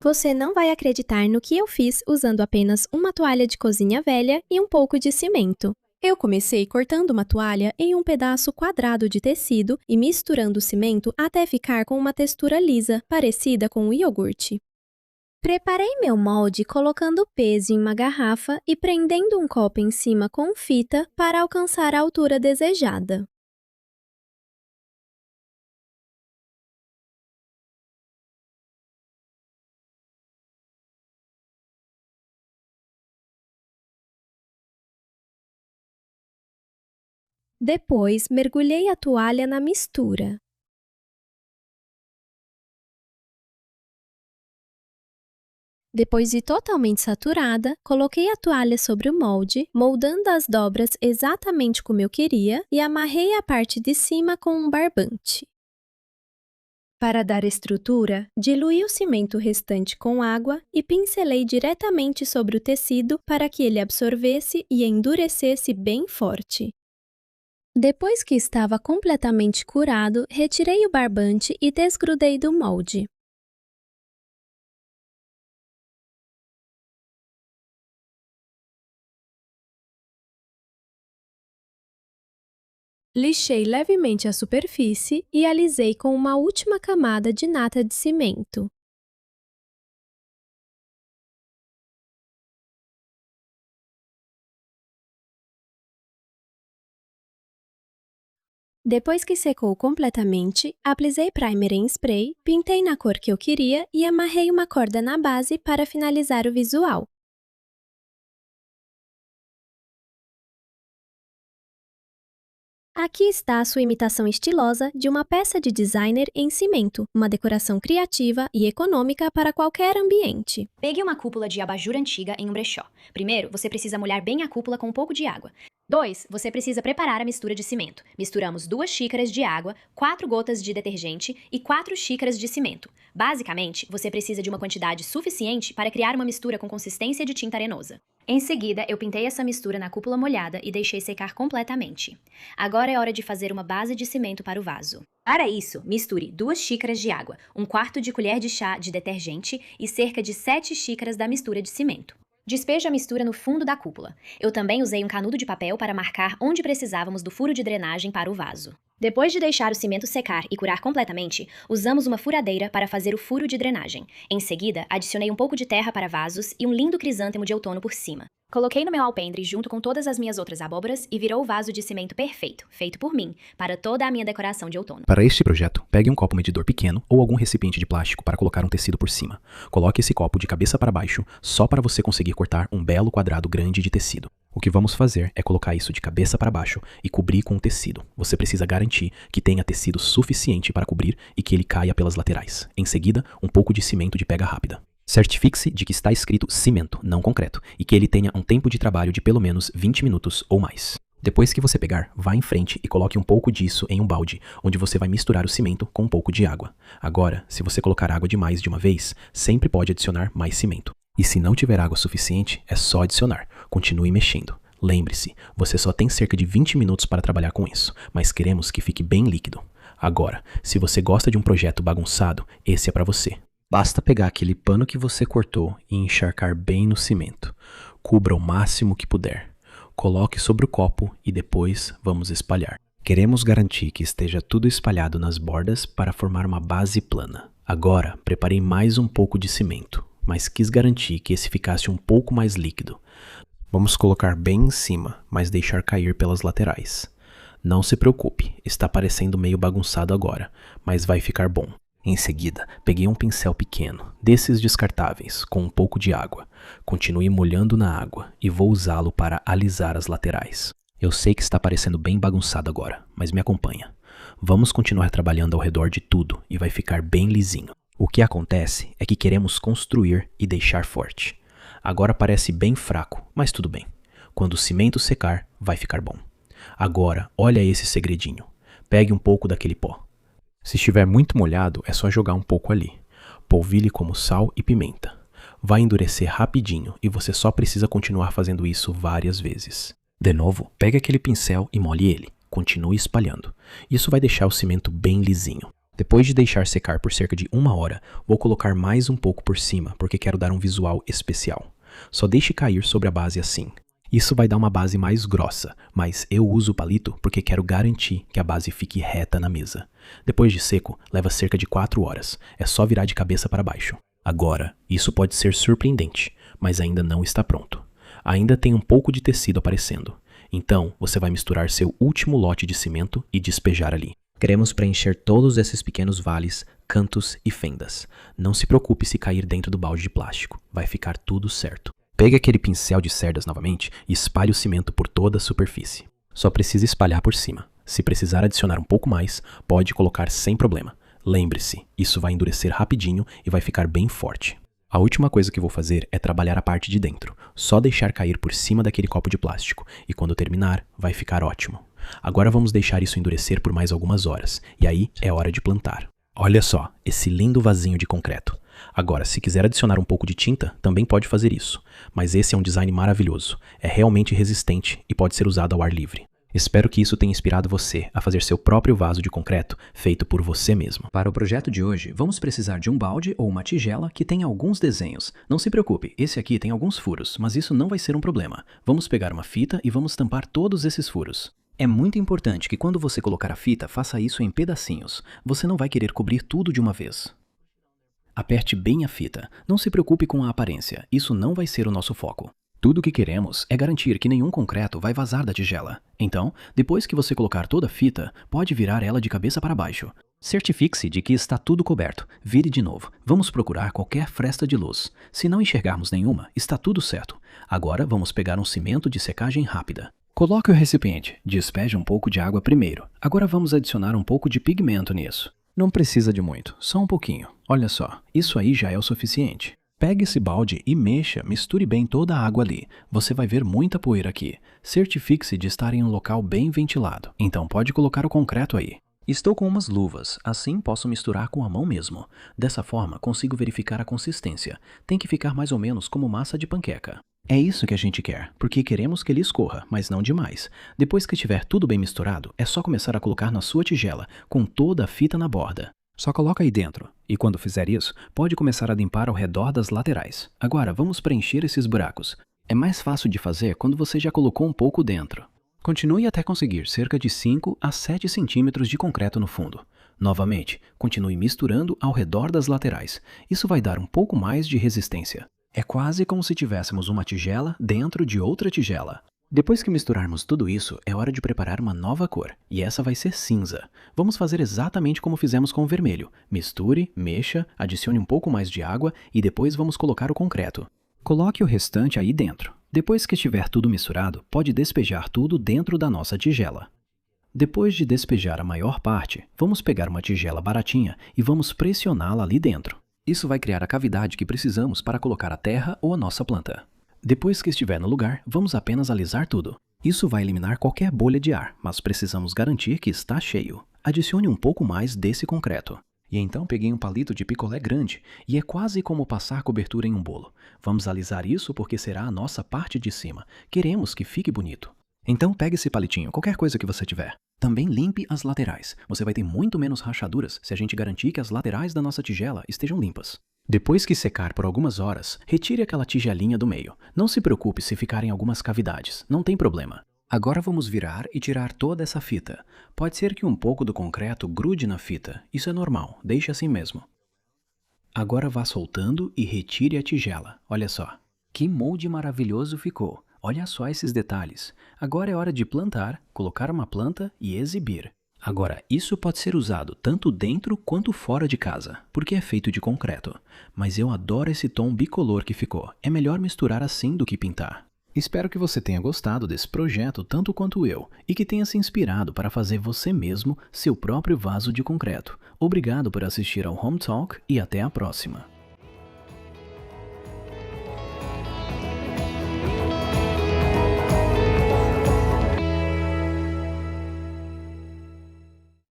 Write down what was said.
Você não vai acreditar no que eu fiz usando apenas uma toalha de cozinha velha e um pouco de cimento. Eu comecei cortando uma toalha em um pedaço quadrado de tecido e misturando o cimento até ficar com uma textura lisa, parecida com o iogurte. Preparei meu molde colocando peso em uma garrafa e prendendo um copo em cima com fita para alcançar a altura desejada. Depois, mergulhei a toalha na mistura. Depois de totalmente saturada, coloquei a toalha sobre o molde, moldando as dobras exatamente como eu queria e amarrei a parte de cima com um barbante. Para dar estrutura, diluí o cimento restante com água e pincelei diretamente sobre o tecido para que ele absorvesse e endurecesse bem forte. Depois que estava completamente curado, retirei o barbante e desgrudei do molde. Lixei levemente a superfície e alisei com uma última camada de nata de cimento. Depois que secou completamente, aplicei primer em spray, pintei na cor que eu queria e amarrei uma corda na base para finalizar o visual. Aqui está a sua imitação estilosa de uma peça de designer em cimento, uma decoração criativa e econômica para qualquer ambiente. Pegue uma cúpula de abajur antiga em um brechó. Primeiro, você precisa molhar bem a cúpula com um pouco de água. 2. Você precisa preparar a mistura de cimento. Misturamos 2 xícaras de água, 4 gotas de detergente e 4 xícaras de cimento. Basicamente, você precisa de uma quantidade suficiente para criar uma mistura com consistência de tinta arenosa. Em seguida, eu pintei essa mistura na cúpula molhada e deixei secar completamente. Agora é hora de fazer uma base de cimento para o vaso. Para isso, misture 2 xícaras de água, 1/4 de colher de chá de detergente e cerca de 7 xícaras da mistura de cimento. Despeje a mistura no fundo da cúpula. Eu também usei um canudo de papel para marcar onde precisávamos do furo de drenagem para o vaso. Depois de deixar o cimento secar e curar completamente, usamos uma furadeira para fazer o furo de drenagem. Em seguida, adicionei um pouco de terra para vasos e um lindo crisântemo de outono por cima. Coloquei no meu alpendre junto com todas as minhas outras abóboras e virou o vaso de cimento perfeito, feito por mim, para toda a minha decoração de outono. Para este projeto, pegue um copo medidor pequeno ou algum recipiente de plástico para colocar um tecido por cima. Coloque esse copo de cabeça para baixo, só para você conseguir cortar um belo quadrado grande de tecido. O que vamos fazer é colocar isso de cabeça para baixo e cobrir com o tecido. Você precisa garantir que tenha tecido suficiente para cobrir e que ele caia pelas laterais. Em seguida, um pouco de cimento de pega rápida. Certifique-se de que está escrito cimento, não concreto, e que ele tenha um tempo de trabalho de pelo menos 20 minutos ou mais. Depois que você pegar, vá em frente e coloque um pouco disso em um balde, onde você vai misturar o cimento com um pouco de água. Agora, se você colocar água demais de uma vez, sempre pode adicionar mais cimento. E se não tiver água suficiente, é só adicionar. Continue mexendo. Lembre-se, você só tem cerca de 20 minutos para trabalhar com isso, mas queremos que fique bem líquido. Agora, se você gosta de um projeto bagunçado, esse é para você. Basta pegar aquele pano que você cortou e encharcar bem no cimento. Cubra o máximo que puder. Coloque sobre o copo e depois vamos espalhar. Queremos garantir que esteja tudo espalhado nas bordas para formar uma base plana. Agora, preparei mais um pouco de cimento, mas quis garantir que esse ficasse um pouco mais líquido. Vamos colocar bem em cima, mas deixar cair pelas laterais. Não se preocupe, está parecendo meio bagunçado agora, mas vai ficar bom. Em seguida, peguei um pincel pequeno, desses descartáveis, com um pouco de água. Continue molhando na água e vou usá-lo para alisar as laterais. Eu sei que está parecendo bem bagunçado agora, mas me acompanha. Vamos continuar trabalhando ao redor de tudo e vai ficar bem lisinho. O que acontece é que queremos construir e deixar forte. Agora parece bem fraco, mas tudo bem. Quando o cimento secar, vai ficar bom. Agora, olha esse segredinho. Pegue um pouco daquele pó. Se estiver muito molhado, é só jogar um pouco ali. Polvilhe como sal e pimenta. Vai endurecer rapidinho e você só precisa continuar fazendo isso várias vezes. De novo, pegue aquele pincel e molhe ele. Continue espalhando. Isso vai deixar o cimento bem lisinho. Depois de deixar secar por cerca de 1 hora, vou colocar mais um pouco por cima, porque quero dar um visual especial. Só deixe cair sobre a base assim. Isso vai dar uma base mais grossa, mas eu uso o palito porque quero garantir que a base fique reta na mesa. Depois de seco, leva cerca de 4 horas. É só virar de cabeça para baixo. Agora, isso pode ser surpreendente, mas ainda não está pronto. Ainda tem um pouco de tecido aparecendo. Então, você vai misturar seu último lote de cimento e despejar ali. Queremos preencher todos esses pequenos vales, cantos e fendas. Não se preocupe se cair dentro do balde de plástico. Vai ficar tudo certo. Pegue aquele pincel de cerdas novamente e espalhe o cimento por toda a superfície. Só precisa espalhar por cima. Se precisar adicionar um pouco mais, pode colocar sem problema. Lembre-se, isso vai endurecer rapidinho e vai ficar bem forte. A última coisa que vou fazer é trabalhar a parte de dentro. Só deixar cair por cima daquele copo de plástico e quando terminar, vai ficar ótimo. Agora vamos deixar isso endurecer por mais algumas horas e aí é hora de plantar. Olha só, esse lindo vasinho de concreto. Agora, se quiser adicionar um pouco de tinta, também pode fazer isso. Mas esse é um design maravilhoso, é realmente resistente e pode ser usado ao ar livre. Espero que isso tenha inspirado você a fazer seu próprio vaso de concreto feito por você mesmo. Para o projeto de hoje, vamos precisar de um balde ou uma tigela que tenha alguns desenhos. Não se preocupe, esse aqui tem alguns furos, mas isso não vai ser um problema. Vamos pegar uma fita e vamos tampar todos esses furos. É muito importante que quando você colocar a fita, faça isso em pedacinhos. Você não vai querer cobrir tudo de uma vez. Aperte bem a fita. Não se preocupe com a aparência, isso não vai ser o nosso foco. Tudo o que queremos é garantir que nenhum concreto vai vazar da tigela. Então, depois que você colocar toda a fita, pode virar ela de cabeça para baixo. Certifique-se de que está tudo coberto. Vire de novo. Vamos procurar qualquer fresta de luz. Se não enxergarmos nenhuma, está tudo certo. Agora vamos pegar um cimento de secagem rápida. Coloque o recipiente. Despeje um pouco de água primeiro. Agora vamos adicionar um pouco de pigmento nisso. Não precisa de muito, só um pouquinho. Olha só, isso aí já é o suficiente. Pegue esse balde e mexa, misture bem toda a água ali. Você vai ver muita poeira aqui. Certifique-se de estar em um local bem ventilado. Então pode colocar o concreto aí. Estou com umas luvas, assim posso misturar com a mão mesmo. Dessa forma consigo verificar a consistência. Tem que ficar mais ou menos como massa de panqueca. É isso que a gente quer, porque queremos que ele escorra, mas não demais. Depois que estiver tudo bem misturado, é só começar a colocar na sua tigela, com toda a fita na borda. Só coloca aí dentro, e quando fizer isso, pode começar a limpar ao redor das laterais. Agora, vamos preencher esses buracos. É mais fácil de fazer quando você já colocou um pouco dentro. Continue até conseguir cerca de 5 a 7 centímetros de concreto no fundo. Novamente, continue misturando ao redor das laterais. Isso vai dar um pouco mais de resistência. É quase como se tivéssemos uma tigela dentro de outra tigela. Depois que misturarmos tudo isso, é hora de preparar uma nova cor, e essa vai ser cinza. Vamos fazer exatamente como fizemos com o vermelho. Misture, mexa, adicione um pouco mais de água e depois vamos colocar o concreto. Coloque o restante aí dentro. Depois que estiver tudo misturado, pode despejar tudo dentro da nossa tigela. Depois de despejar a maior parte, vamos pegar uma tigela baratinha e vamos pressioná-la ali dentro. Isso vai criar a cavidade que precisamos para colocar a terra ou a nossa planta. Depois que estiver no lugar, vamos apenas alisar tudo. Isso vai eliminar qualquer bolha de ar, mas precisamos garantir que está cheio. Adicione um pouco mais desse concreto. E então peguei um palito de picolé grande, e é quase como passar cobertura em um bolo. Vamos alisar isso porque será a nossa parte de cima. Queremos que fique bonito. Então pegue esse palitinho, qualquer coisa que você tiver. Também limpe as laterais. Você vai ter muito menos rachaduras se a gente garantir que as laterais da nossa tigela estejam limpas. Depois que secar por algumas horas, retire aquela tigelinha do meio. Não se preocupe se ficarem algumas cavidades, não tem problema. Agora vamos virar e tirar toda essa fita. Pode ser que um pouco do concreto grude na fita, isso é normal, deixe assim mesmo. Agora vá soltando e retire a tigela, olha só. Que molde maravilhoso ficou! Olha só esses detalhes. Agora é hora de plantar, colocar uma planta e exibir. Agora, isso pode ser usado tanto dentro quanto fora de casa, porque é feito de concreto. Mas eu adoro esse tom bicolor que ficou. É melhor misturar assim do que pintar. Espero que você tenha gostado desse projeto tanto quanto eu e que tenha se inspirado para fazer você mesmo seu próprio vaso de concreto. Obrigado por assistir ao Home Talk e até a próxima.